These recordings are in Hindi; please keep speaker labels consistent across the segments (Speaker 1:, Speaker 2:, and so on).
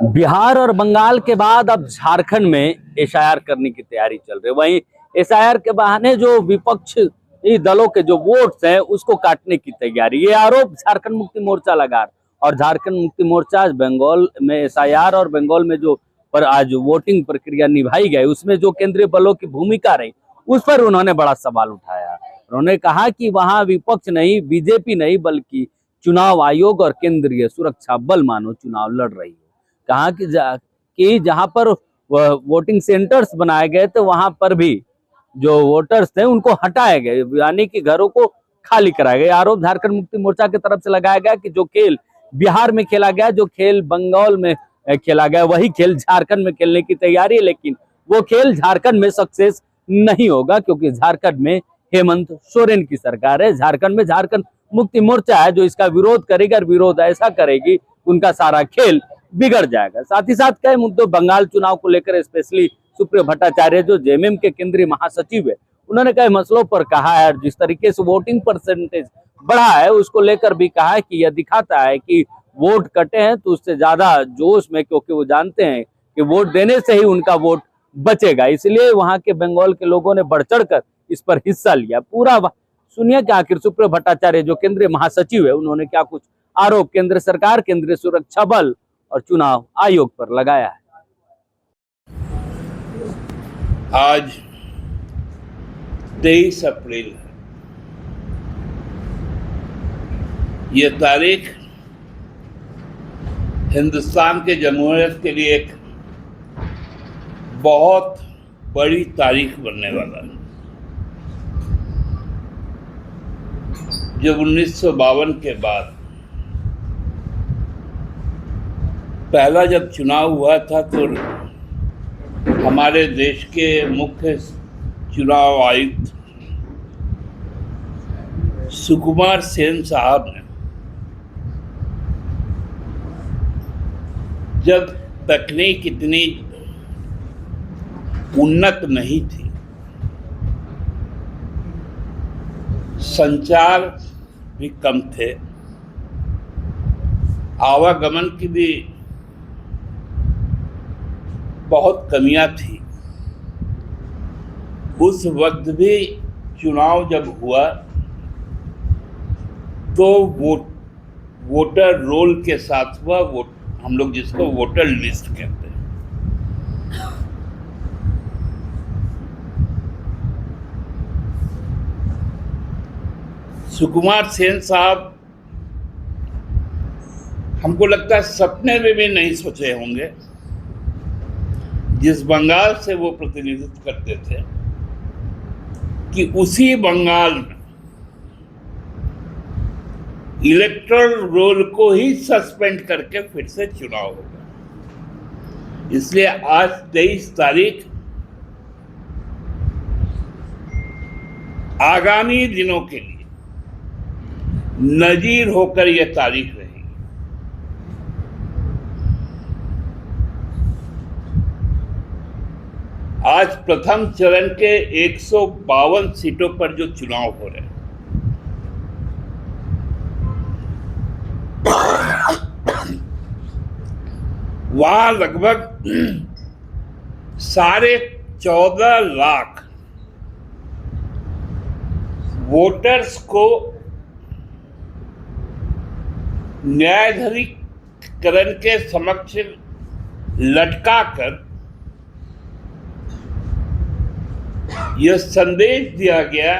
Speaker 1: बिहार और बंगाल के बाद अब झारखंड में एसआईआर करने की तैयारी चल रही है। वहीं एसआईआर के बहाने जो विपक्षी दलों के जो वोट्स हैं उसको काटने की तैयारी, ये आरोप झारखंड मुक्ति मोर्चा लगा। और झारखंड मुक्ति मोर्चा आज बंगाल में एसआईआर और बंगाल में जो पर आज वोटिंग प्रक्रिया निभाई गई उसमें जो केंद्रीय बलों की भूमिका रही उस पर उन्होंने बड़ा सवाल उठाया। उन्होंने कहा कि वहां विपक्ष नहीं, बीजेपी नहीं, बल्कि चुनाव आयोग और केंद्रीय सुरक्षा बल मानो चुनाव लड़ रही है। कहा कि जहां पर वोटिंग सेंटर्स बनाए गए थे वहां पर भी जो वोटर्स थे उनको हटाए गए, यानी कि घरों को खाली कराया गया। आरोप झारखंड मुक्ति मोर्चा की तरफ से लगाया गया कि जो खेल बिहार में खेला गया, जो खेल बंगाल में खेला गया, वही खेल झारखंड में खेलने की तैयारी है, लेकिन वो खेल झारखंड में सक्सेस नहीं होगा क्योंकि झारखंड में हेमंत सोरेन की सरकार है। झारखंड में झारखंड मुक्ति मोर्चा है जो इसका विरोध करेगा और विरोध ऐसा करेगी उनका सारा खेल बिगड़ जाएगा। साथ ही साथ कई मुद्दों बंगाल चुनाव को लेकर स्पेशली सुप्रियो भट्टाचार्य जो जेएमएम के केंद्रीय महासचिव है उन्होंने कई मसलों पर कहा है। जिस तरीके से वोटिंग परसेंटेज बढ़ा है उसको लेकर भी कहा है कि यह दिखाता है कि वोट कटे हैं तो उससे ज्यादा जोश में, क्योंकि वो जानते हैं कि वोट देने से ही उनका वोट बचेगा, इसलिए वहां के बंगाल के लोगों ने बढ़ चढ़ कर इस पर हिस्सा लिया। पूरा सुनिए कि आखिर सुप्रियो भट्टाचार्य जो केंद्रीय महासचिव है उन्होंने क्या कुछ आरोप केंद्र सरकार, केंद्रीय सुरक्षा बल और चुनाव आयोग पर लगाया है।
Speaker 2: आज 23 अप्रैल है। ये तारीख हिंदुस्तान के जमहूरियत के लिए एक बहुत बड़ी तारीख बनने वाला है। जब 1952 के बाद पहला जब चुनाव हुआ था तो हमारे देश के मुख्य चुनाव आयुक्त सुकुमार सेन साहब ने जब तकनीक इतनी उन्नत नहीं थी, संचार भी कम थे, आवागमन की भी बहुत कमियां थी, उस वक्त भी चुनाव जब हुआ तो वोटर रोल के साथ हुआ, हम लोग जिसको वोटर लिस्ट कहते हैं। सुकुमार सेन साहब हमको लगता है सपने में भी नहीं सोचे होंगे, जिस बंगाल से वो प्रतिनिधित्व करते थे, कि उसी बंगाल में इलेक्टोरल रोल को ही सस्पेंड करके फिर से चुनाव होगा। इसलिए आज 23 तारीख आगामी दिनों के लिए नजीर होकर यह तारीख रहेगी। आज प्रथम चरण के 152 सीटों पर जो चुनाव हो रहे हैं, वहां लगभग 14.5 लाख वोटर्स को न्यायाधीकरण के समक्ष लटकाकर यह संदेश दिया गया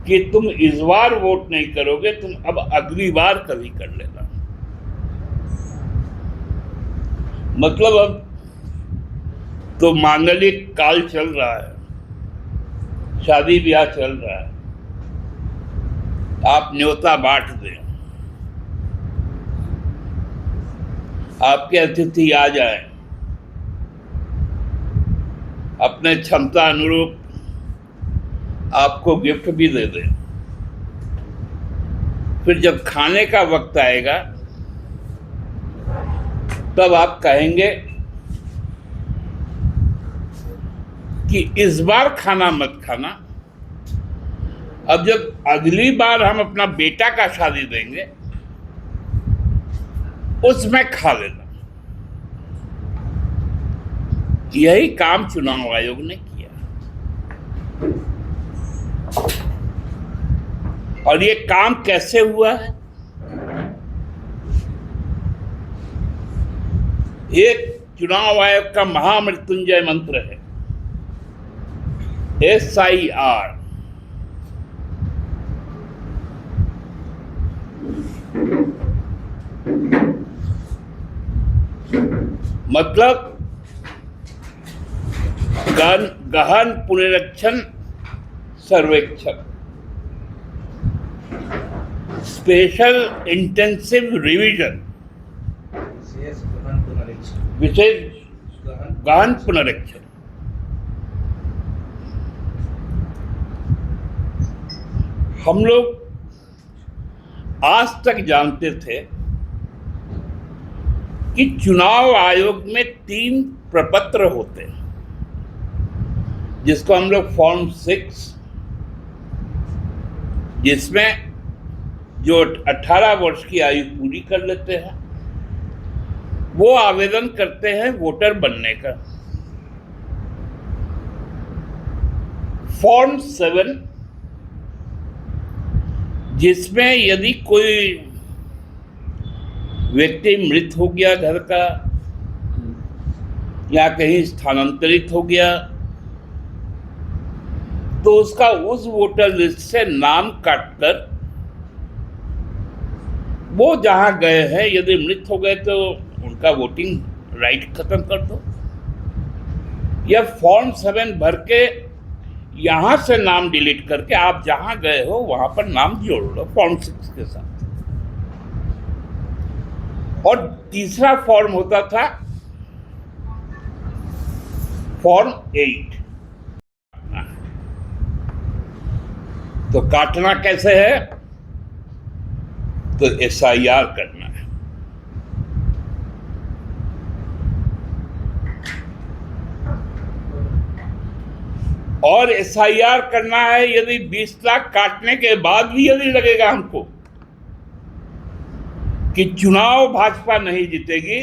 Speaker 2: कि तुम इस बार वोट नहीं करोगे, तुम अब अगली बार कभी कर लेना। मतलब अब तो मांगलिक काल चल रहा है, शादी ब्याह चल रहा है, आप न्योता बांट दें, आपके अतिथि आ जाएं, अपने क्षमता अनुरूप आपको गिफ्ट भी दे दें, फिर जब खाने का वक्त आएगा तब आप कहेंगे कि इस बार खाना मत खाना, अब जब अगली बार हम अपना बेटा का शादी देंगे उसमें खा लेना। यही काम चुनाव आयोग ने किया और ये काम कैसे हुआ है? एक चुनाव आयोग का महामृत्युंजय मंत्र है SIR। मतलब गहन पुनरीक्षण सर्वेक्षण, स्पेशल इंटेंसिव रिवीजन, विशेष गहन पुनरीक्षण। हम लोग आज तक जानते थे कि चुनाव आयोग में 3 प्रपत्र होते हैं, जिसको हम लोग फॉर्म 6, जिसमें जो 18 वर्ष की आयु पूरी कर लेते हैं वो आवेदन करते हैं वोटर बनने का। फॉर्म 7, जिसमें यदि कोई व्यक्ति मृत हो गया घर का या कहीं स्थानांतरित हो गया तो उसका उस वोटर लिस्ट से नाम काटकर वो जहां गए हैं, यदि मृत हो गए तो उनका वोटिंग राइट खत्म कर दो, या फॉर्म 7 भर के यहां से नाम डिलीट करके आप जहां गए हो वहां पर नाम जोड़ लो फॉर्म 6 के साथ। और तीसरा फॉर्म होता था फॉर्म 8। तो काटना कैसे है? तो SIR करना है। और SIR करना है यदि 20 लाख काटने के बाद भी यदि लगेगा हमको कि चुनाव भाजपा नहीं जीतेगी,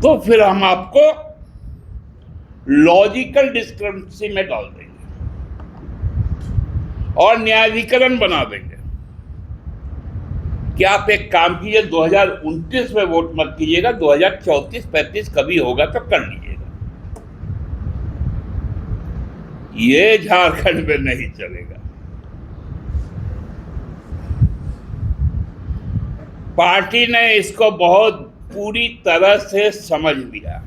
Speaker 2: तो फिर हम आपको लॉजिकल डिस्क्रिपेंसी में डाल देंगे और न्यायाधिकरण बना देंगे कि आप एक काम कीजिए, 2029 में वोट मत कीजिएगा, 2034-35 कभी होगा तो कर लीजिएगा। ये झारखंड में नहीं चलेगा। पार्टी ने इसको बहुत पूरी तरह से समझ लिया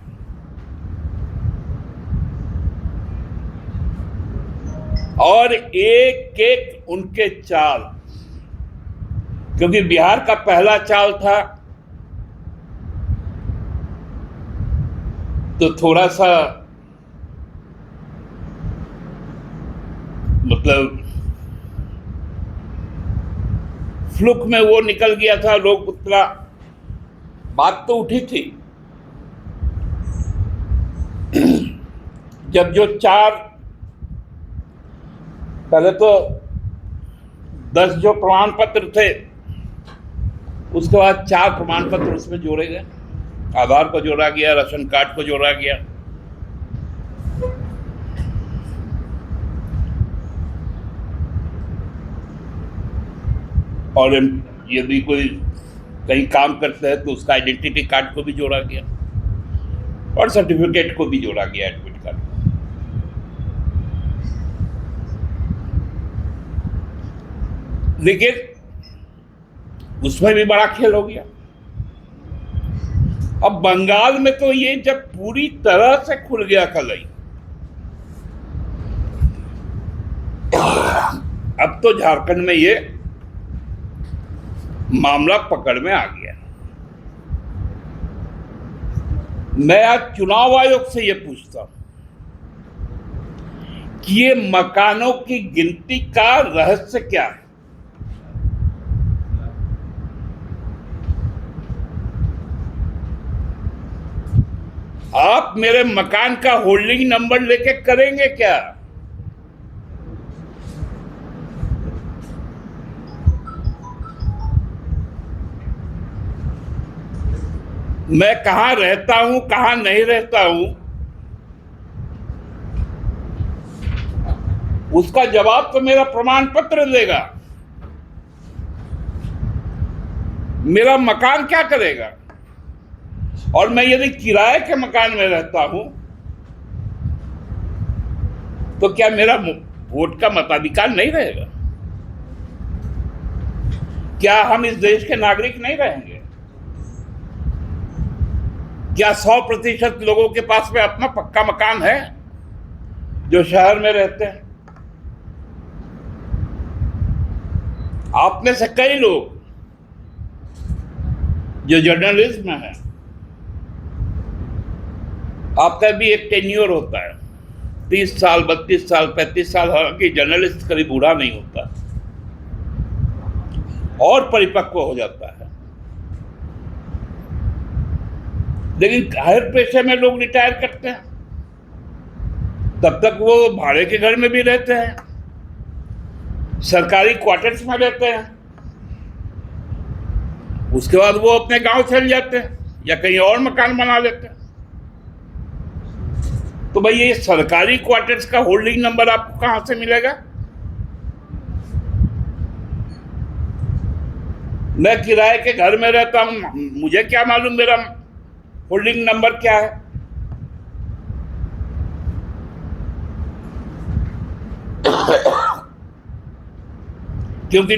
Speaker 2: और एक एक उनके चाल, क्योंकि बिहार का पहला चाल था तो थोड़ा सा मतलब फ्लुक में वो निकल गया था, लोग उतना बात तो उठी थी। जब जो 4 पहले तो 10 जो प्रमाण पत्र थे, उसके बाद 4 प्रमाण पत्र उसमें जोड़े गए। आधार को जोड़ा गया, राशन कार्ड को जोड़ा गया। और यदि कोई कहीं काम करता है तो उसका आइडेंटिटी कार्ड को भी जोड़ा गया और सर्टिफिकेट को भी जोड़ा गया, एडमिट कार्ड। लेकिन उसमें भी बड़ा खेल हो गया। अब बंगाल में तो ये जब पूरी तरह से खुल गया कलई, अब तो झारखंड में ये मामला पकड़ में आ गया। मैं आज चुनाव आयोग से ये पूछता हूं कि ये मकानों की गिनती का रहस्य क्या है? आप मेरे मकान का होल्डिंग नंबर लेके करेंगे क्या? मैं कहाँ रहता हूं, कहाँ नहीं रहता हूं, उसका जवाब तो मेरा प्रमाण पत्र देगा। मेरा मकान क्या करेगा? और मैं यदि किराए के मकान में रहता हूं तो क्या मेरा वोट का मताधिकार नहीं रहेगा? क्या हम इस देश के नागरिक नहीं रहेंगे? क्या 100% लोगों के पास में अपना पक्का मकान है जो शहर में रहते हैं? आप में से कई लोग जो जर्नलिज्म में है, आपका भी एक टेन्योर होता है, 30 साल, 32 साल, 35 साल, हालांकि जर्नलिस्ट कभी बूढ़ा नहीं होता और परिपक्व हो जाता है। लेकिन हर पेशे में लोग रिटायर करते हैं, तब तक वो भाड़े के घर में भी रहते हैं, सरकारी क्वार्टर्स में रहते हैं, उसके बाद वो अपने गांव चल जाते हैं या कहीं और मकान बना लेते हैं। तो भाई ये सरकारी क्वार्टर्स का होल्डिंग नंबर आपको कहां से मिलेगा? मैं किराए के घर में रहता हूं, मुझे क्या मालूम मेरा होल्डिंग नंबर क्या है? क्योंकि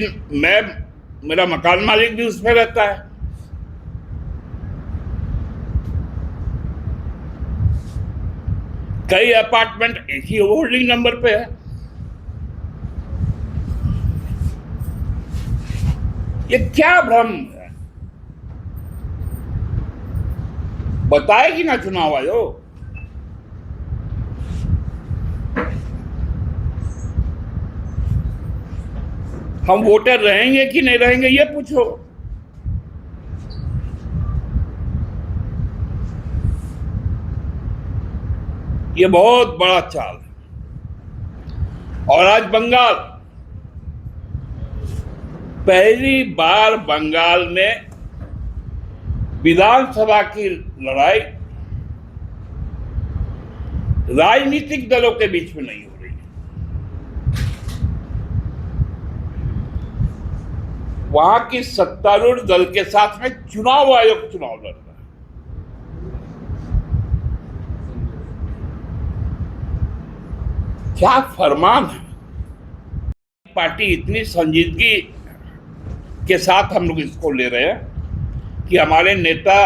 Speaker 2: मेरा मकान मालिक भी उसमें रहता है। कई अपार्टमेंट एक ही होल्डिंग नंबर पे है। ये क्या भ्रम है? बताएगी ना चुनाव आयोग। हम वोटर रहेंगे कि नहीं रहेंगे ये पूछो। ये बहुत बड़ा चाल है। और आज बंगाल, पहली बार बंगाल में विधानसभा की लड़ाई राजनीतिक दलों के बीच में नहीं हो रही है। वहां की सत्तारूढ़ दल के साथ में चुनाव आयोग चुनाव लड़ रहा है। क्या फरमान है? पार्टी इतनी संजीदगी के साथ हम लोग इसको ले रहे हैं कि हमारे नेता,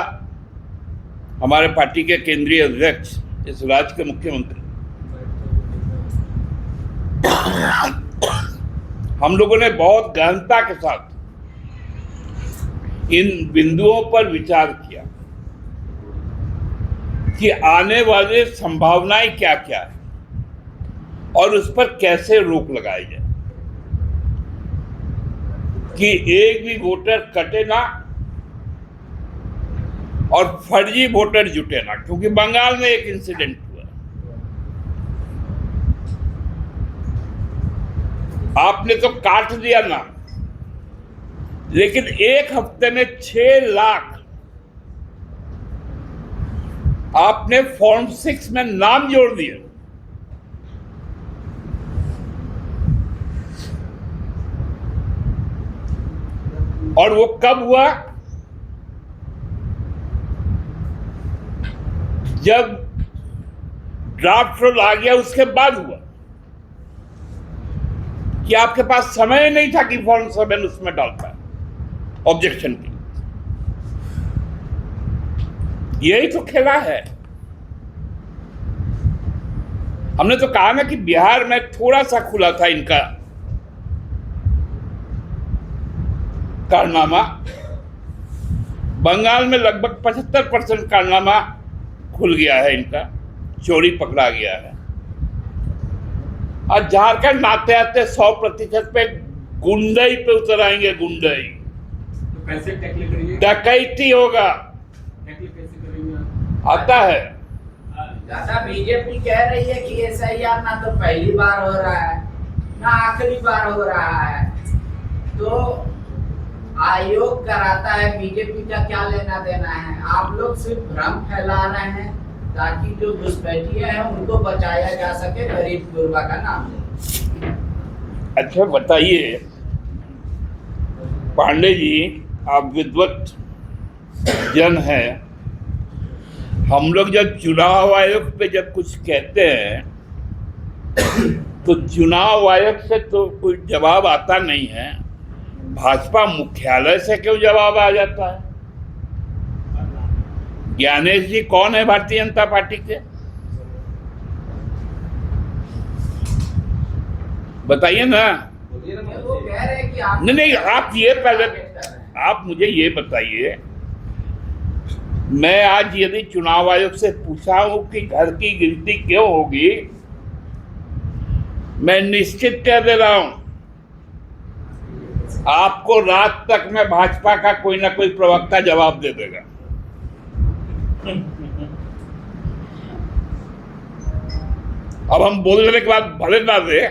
Speaker 2: हमारे पार्टी के केंद्रीय अध्यक्ष, इस राज्य के मुख्यमंत्री, हम लोगों ने बहुत गहनता के साथ इन बिंदुओं पर विचार किया कि आने वाले संभावनाएं क्या क्या है और उस पर कैसे रोक लगाई जाए कि एक भी वोटर कटे ना और फर्जी वोटर जुटे ना। क्योंकि बंगाल में एक इंसिडेंट हुआ, आपने तो काट दिया ना, लेकिन एक हफ्ते में 6 लाख आपने फॉर्म 6 में नाम जोड़ दिए। और वो कब हुआ? जब ड्राफ्ट रोल आ गया उसके बाद हुआ कि आपके पास समय नहीं था कि फॉर्म 7 उसमें डाल पाए ऑब्जेक्शन की। यही तो खेला है। हमने तो कहा ना कि बिहार में थोड़ा सा खुला था इनका कारनामा, बंगाल में लगभग 75% कारनामा खुल गया है, इनका चोरी पकड़ा गया है। और झारखंड आते आते 100% पे गुंडई पे उतर आएंगे। गुंडई
Speaker 3: तो कैसे टैकल करेंगे?
Speaker 2: डकैती होगा।
Speaker 3: टैकल कैसे करेंगे?
Speaker 2: आता है।
Speaker 4: दादा, बीजेपी कह रही है कि एसआईआर ना तो पहली बार हो रहा है ना आखिरी बार हो रहा है, तो आयोग कराता है, बीजेपी का क्या लेना देना है? आप लोग सिर्फ भ्रम फैला रहे हैं ताकि जो घुसपैठिए हैं उनको बचाया जा सके, गरीब गुरबा का नाम ले।
Speaker 2: अच्छा बताइए पांडे जी, आप विद्वत जन है, हम लोग जब चुनाव आयोग पे जब कुछ कहते हैं तो चुनाव आयोग से तो कोई जवाब आता नहीं है, भाजपा मुख्यालय से क्यों जवाब आ जाता है? ज्ञानेश जी कौन है भारतीय जनता पार्टी के? बताइए ना।
Speaker 4: वो कह रहे हैं कि आप
Speaker 2: नहीं, आप ये पहले आप मुझे ये बताइए, मैं आज यदि चुनाव आयोग से पूछा हूं कि घर की गिनती क्यों होगी, मैं निश्चित कह दे रहा हूं आपको रात तक में भाजपा का कोई ना कोई प्रवक्ता जवाब दे देगा। अब हम बोलने के बाद भले ना दे,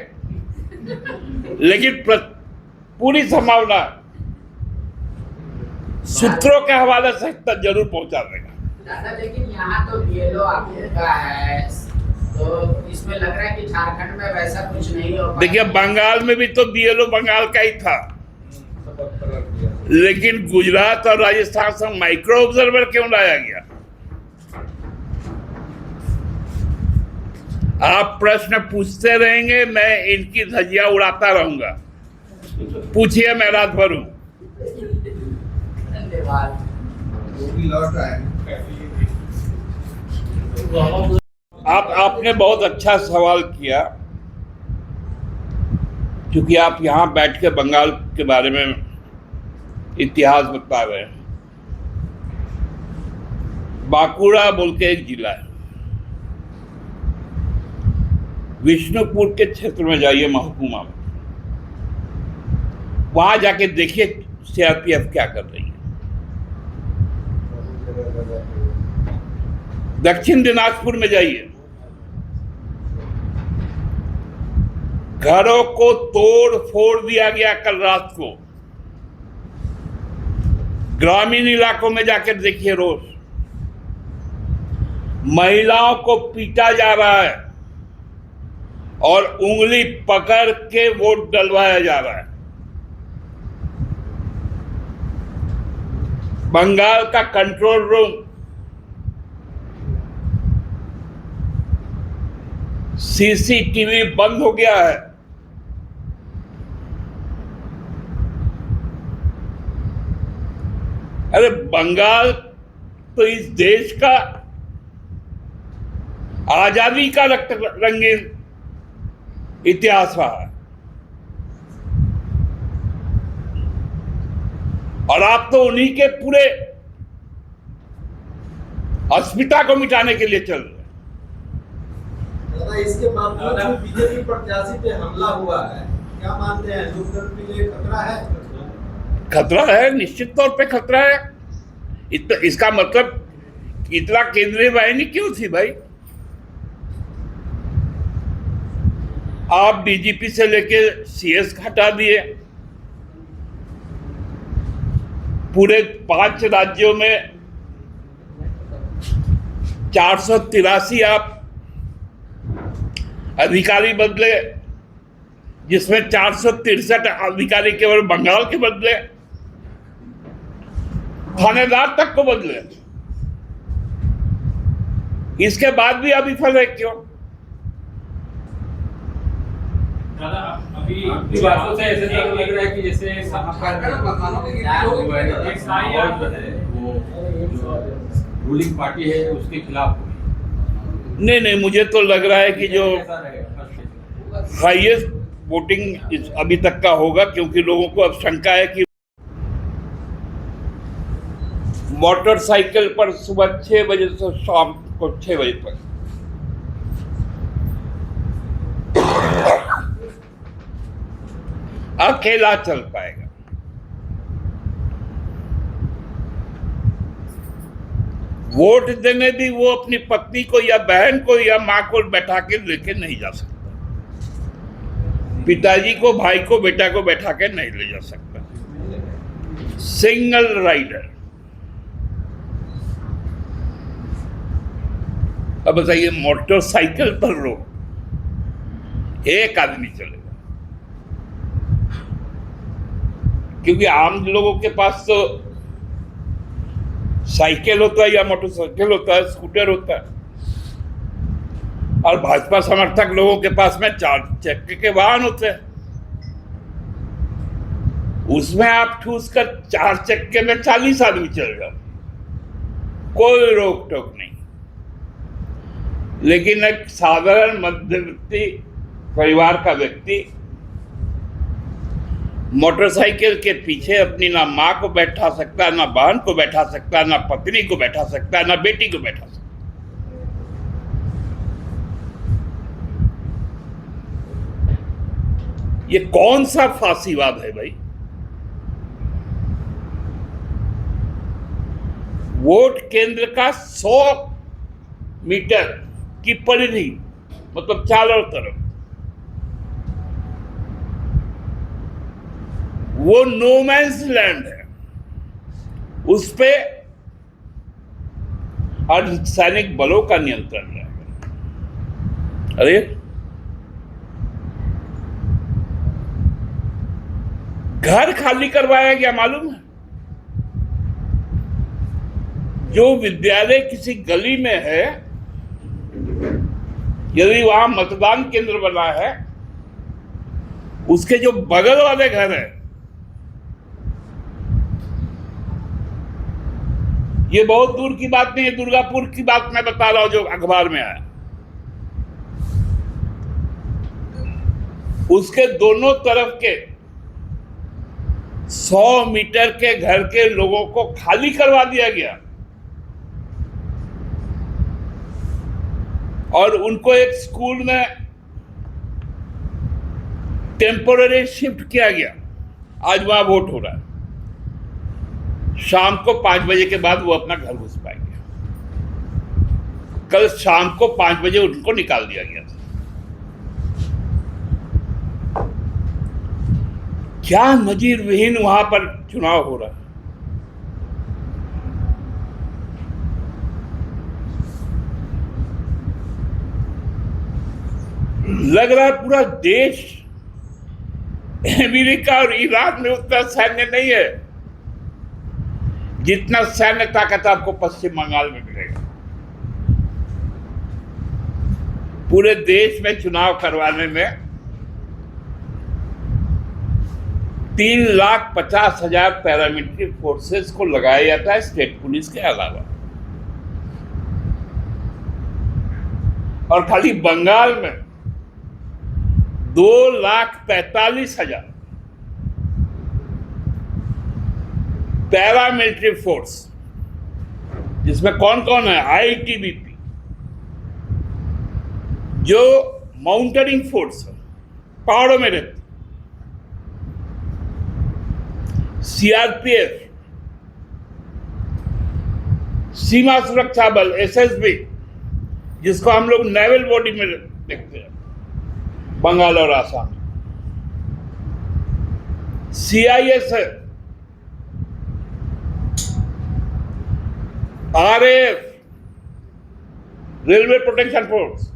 Speaker 2: लेकिन पूरी संभावना सूत्रों के हवाले से तक जरूर पहुंचा देगा।
Speaker 4: दादा, लेकिन यहाँ तो बीएलओ आप लोग का है, तो इसमें लग रहा है कि झारखंड में वैसा कुछ नहीं हो पाएगा।
Speaker 2: देखिए, बंगाल में भी तो बीएलओ बंगाल का ही था, लेकिन गुजरात और राजस्थान से माइक्रो ऑब्जर्वर क्यों लाया गया? आप प्रश्न पूछते रहेंगे, मैं इनकी धज्जियां उड़ाता रहूंगा। पूछिए, मैं रात भर हूं।
Speaker 4: धन्यवाद।
Speaker 2: आपने बहुत अच्छा सवाल किया, क्योंकि आप यहां बैठ के बंगाल के बारे में इतिहास बता रहे हैं। बांकुड़ा बोल के एक जिला है, विष्णुपुर के क्षेत्र में जाइए, महकुमा में, वहां जाके देखिए सीआरपीएफ क्या कर रही है। दक्षिण दिनाजपुर में जाइए, घरों को तोड़ फोड़ दिया गया कल रात को। ग्रामीण इलाकों में जाकर देखिए, रोज महिलाओं को पीटा जा रहा है और उंगली पकड़ के वोट डलवाया जा रहा है। बंगाल का कंट्रोल रूम सीसीटीवी बंद हो गया है। अरे बंगाल तो इस देश का आजादी का रंगीन इतिहास रहा है, और आप तो उन्हीं के पूरे अस्मिता को मिटाने के लिए चल रहे हैं।
Speaker 5: दादा, इसके बावजूद जो बीजेपी प्रत्याशी पे हमला हुआ है, क्या मानते हैं, लोकतंत्र के लिए खतरा है?
Speaker 2: खतरा है, निश्चित तौर पे खतरा है। इसका मतलब इतना केंद्रीय वाहिनी क्यों थी भाई? आप डीजीपी से लेके सीएस हटा दिए, पूरे 5 राज्यों में 483 आप अधिकारी बदले, जिसमें 463 अधिकारी केवल बंगाल के बदले, थानेदार तक को बदले। इसके बाद भी अभी फल है क्यों?
Speaker 3: दादा, अभी आपकी बातों से ऐसे तो लग रहा है कि जैसे रूलिंग पार्टी है उसके खिलाफ होगी।
Speaker 2: नहीं, मुझे तो लग रहा है कि जो हाईएस्ट वोटिंग अभी तक का होगा, क्योंकि लोगों को अब शंका है कि मोटरसाइकिल पर सुबह 6 बजे से शाम को 6 बजे तक अकेला चल पाएगा। वोट देने भी वो अपनी पत्नी को या बहन को या मां को बैठा के लेके नहीं जा सकता, पिताजी को, भाई को, बेटा को बैठा के नहीं ले जा सकता। Single rider. अब बताइए, मोटरसाइकिल पर रोड एक आदमी चलेगा, क्योंकि आम लोगों के पास तो साइकिल होता है या मोटरसाइकिल होता है, स्कूटर होता है, और भाजपा समर्थक लोगों के पास में 4 चक्के के वाहन होते हैं। उसमें आप ठूस कर 4 चक्के में 40 आदमी चल जाओ, कोई रोक टोक नहीं। लेकिन एक साधारण मध्यवर्ती परिवार का व्यक्ति मोटरसाइकिल के पीछे अपनी ना माँ को बैठा सकता है, ना बहन को बैठा सकता है, ना पत्नी को बैठा सकता है, ना बेटी को बैठा सकता है। ये कौन सा फांसीवाद है भाई? वोट केंद्र का 100 मीटर की परिधि, मतलब चारों तरफ, वो नो मैंस लैंड है। उस पे अर्धसैनिक बलों का नियंत्रण है। अरे घर खाली करवाया गया, मालूम है? जो विद्यालय किसी गली में है, यदि वहां मतदान केंद्र बना है, उसके जो बगल वाले घर हैं, ये बहुत दूर की बात नहीं है, दुर्गापुर की बात मैं बता रहा हूं जो अखबार में आया, उसके दोनों तरफ के 100 मीटर के घर के लोगों को खाली करवा दिया गया और उनको एक स्कूल में टेम्पोररी शिफ्ट किया गया। आज वहां वोट हो रहा है। शाम को 5 बजे के बाद वो अपना घर घुस पाएंगे। कल शाम को 5 बजे उनको निकाल दिया गया था। क्या नजीर विहीन वहां पर चुनाव हो रहा है। लग रहा है पूरा देश अमेरिका और ईरान में उतना सैन्य नहीं है जितना सैन्य ताकत आपको पश्चिम बंगाल में मिलेगा। पूरे देश में चुनाव करवाने में 3,50,000 पैरामिलिट्री फोर्सेस को लगाया जाता है, स्टेट पुलिस के अलावा। और खाली बंगाल में 2,45,000 पैरामिलिट्री फोर्स, जिसमें कौन कौन है? आईटीबीपी, जो माउंटेनिंग फोर्स है, पहाड़ों में रहती, सीआरपीएफ, सीमा सुरक्षा बल, एसएसबी, जिसको हम लोग नेवल बॉडी में देखते हैं बंगाल और Assam, CISF, RAF, railway protection force,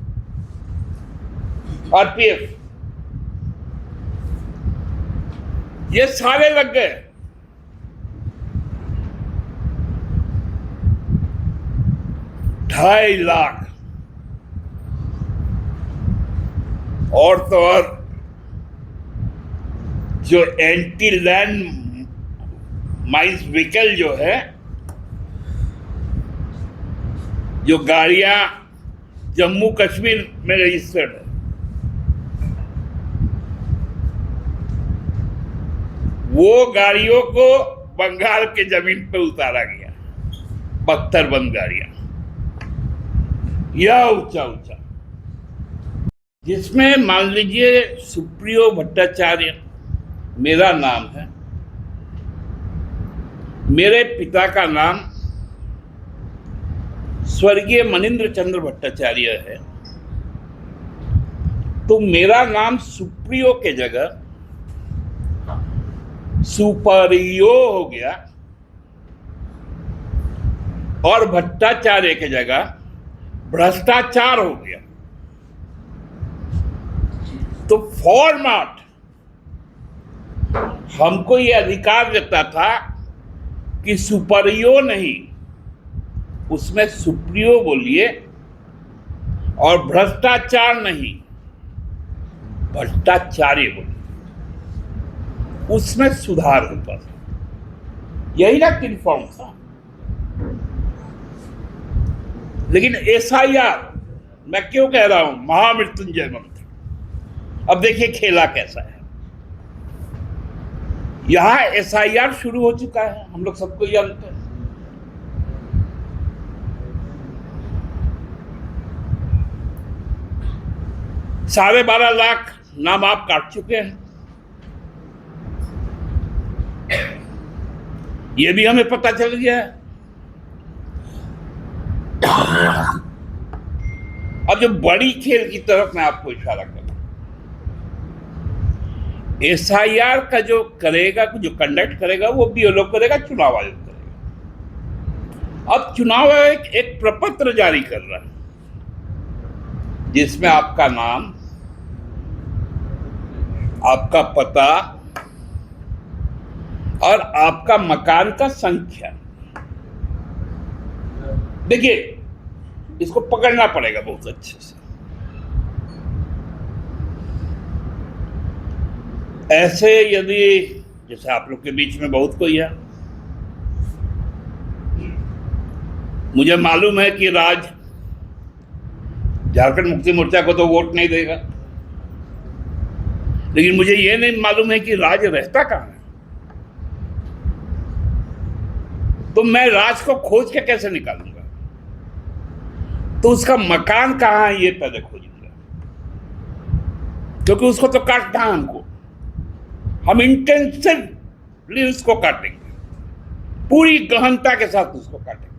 Speaker 2: RPF, ये सारे लग गए। ढाई लाख। और तो और जो एंटी लैंड माइंस व्हीकल जो है, जो गाड़ियां जम्मू कश्मीर में रजिस्टर्ड है, वो गाड़ियों को बंगाल के जमीन पे उतारा गया, बख्तरबंद गाड़ियां, या ऊंचा ऊंचा, जिसमें मान लीजिए सुप्रियो भट्टाचार्य मेरा नाम है, मेरे पिता का नाम स्वर्गीय मनिंद्र चंद्र भट्टाचार्य है, तो मेरा नाम सुप्रियो के जगह सुपरियो हो गया और भट्टाचार्य की जगह भ्रष्टाचार हो गया। तो फॉर्मेट हमको ये अधिकार देता था कि सुपरियो नहीं, उसमें सुप्रियो बोलिए, और भ्रष्टाचार नहीं, भ्रष्टाचार्य बोलिए, उसमें सुधार होता था। यही ना रिफॉर्म था। लेकिन एसआईआर मैं क्यों कह रहा हूं महामृत्युंजय मंत्र, अब देखिए खेला कैसा है। यहां एसआईआर शुरू हो चुका है, हम लोग सबको जानते हैं। साढ़े 12 लाख नाम आप काट चुके हैं, ये भी हमें पता चल गया है। अब जो बड़ी खेल की तरफ मैं आपको इशारा कर रहा हूं, एसआईआर का जो करेगा, जो कंडक्ट करेगा, वो बीएलओ करेगा, चुनाव आयोग करेगा। अब चुनाव आयोग एक प्रपत्र जारी कर रहा है जिसमें आपका नाम, आपका पता और आपका मकान का संख्या, देखिए इसको पकड़ना पड़ेगा बहुत अच्छे से। ऐसे यदि जैसे आप लोग के बीच में बहुत कोई है, मुझे मालूम है कि राज झारखंड मुक्ति मोर्चा को तो वोट नहीं देगा, लेकिन मुझे यह नहीं मालूम है कि राज रहता कहां है। तो मैं राज को खोज के कैसे निकालूंगा? तो उसका मकान कहां है ये पहले खोजूंगा, क्योंकि उसको तो काटना है हमको। हम इंटेंसिवली उसको काटेंगे, पूरी गहनता के साथ उसको काटेंगे।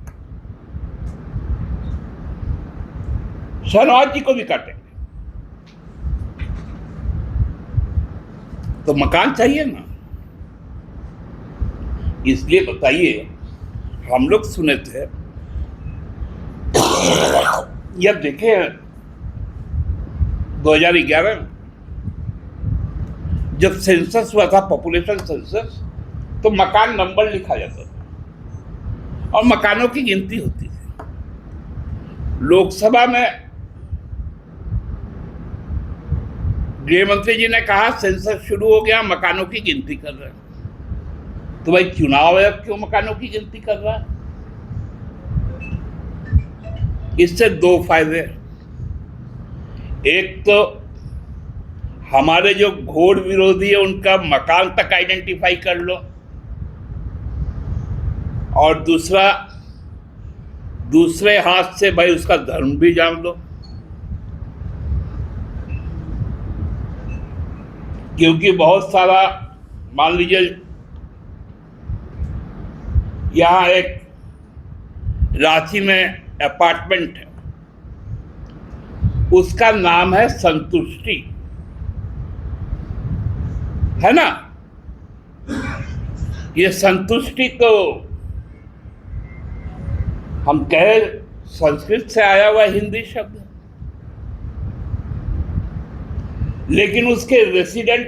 Speaker 2: शहनाज जी को भी काटेंगे। तो मकान चाहिए ना, इसलिए बताइए, हम लोग सुने थे, जब देखे 2011 जब सेंसस हुआ था, पॉपुलेशन सेंसस, तो मकान नंबर लिखा जाता था और मकानों की गिनती होती थी। लोकसभा में गृह मंत्री जी ने कहा सेंसस शुरू हो गया, मकानों की गिनती कर रहे हैं। तो भाई चुनाव आयोग क्यों मकानों की गिनती कर रहा है? इससे दो फायदे। एक तो हमारे जो घोर विरोधी है उनका मकान तक आइडेंटिफाई कर लो, और दूसरा, दूसरे हाथ से भाई उसका धर्म भी जान लो। क्योंकि बहुत सारा, मान लीजिए यहां एक रांची में अपार्टमेंट है, उसका नाम है संतुष्टि, है ना? ये संतुष्टि तो हम कहे संस्कृत से आया हुआ हिंदी शब्द, लेकिन उसके रेसिडेंट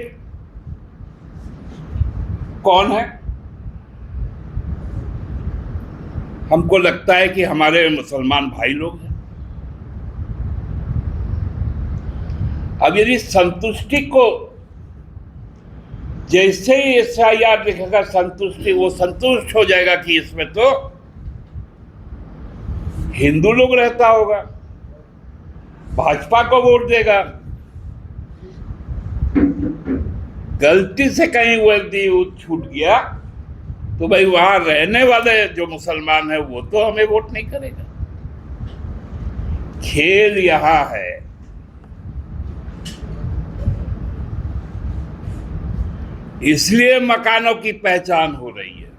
Speaker 2: कौन है? हमको लगता है कि हमारे मुसलमान भाई लोग हैं। अब यदि संतुष्टि को, जैसे ही एसआईआर लिखेगा संतुष्टि, वो संतुष्ट हो जाएगा कि इसमें तो हिंदू लोग रहता होगा, भाजपा को वोट देगा। गलती से कहीं वो छूट गया तो भाई वहां रहने वाले जो मुसलमान है वो तो हमें वोट नहीं करेगा। खेल यहां है। इसलिए मकानों की पहचान हो रही है।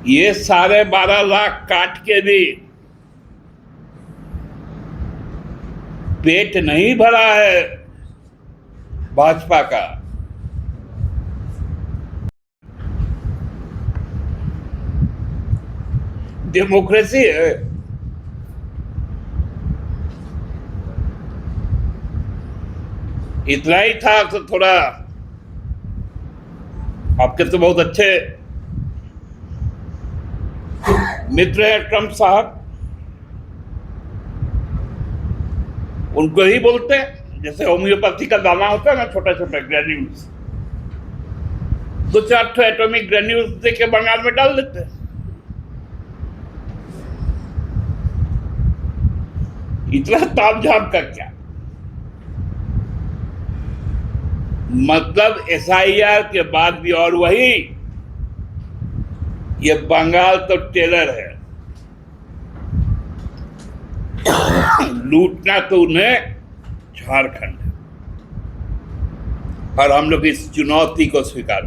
Speaker 2: ये 12.5 लाख काट के भी पेट नहीं भरा है भाजपा का। डेमोक्रेसी है। इतना ही था तो थोड़ा, आपके तो बहुत अच्छे मित्र हैं ट्रम्प साहब, उनको ही बोलते हैं जैसे होम्योपैथी का दाना होता है ना, छोटा छोटा ग्रेन्यूल्स, 2-4 ठो एटॉमिक ग्रेन्यूल्स देके बंगाल में डाल देते हैं। इतना तामझाम का क्या मतलब? SIR के बाद भी और वही, ये बंगाल तो टेलर है, लूटना तो उन्हें झारखंड है, और हम लोग इस चुनौती को स्वीकार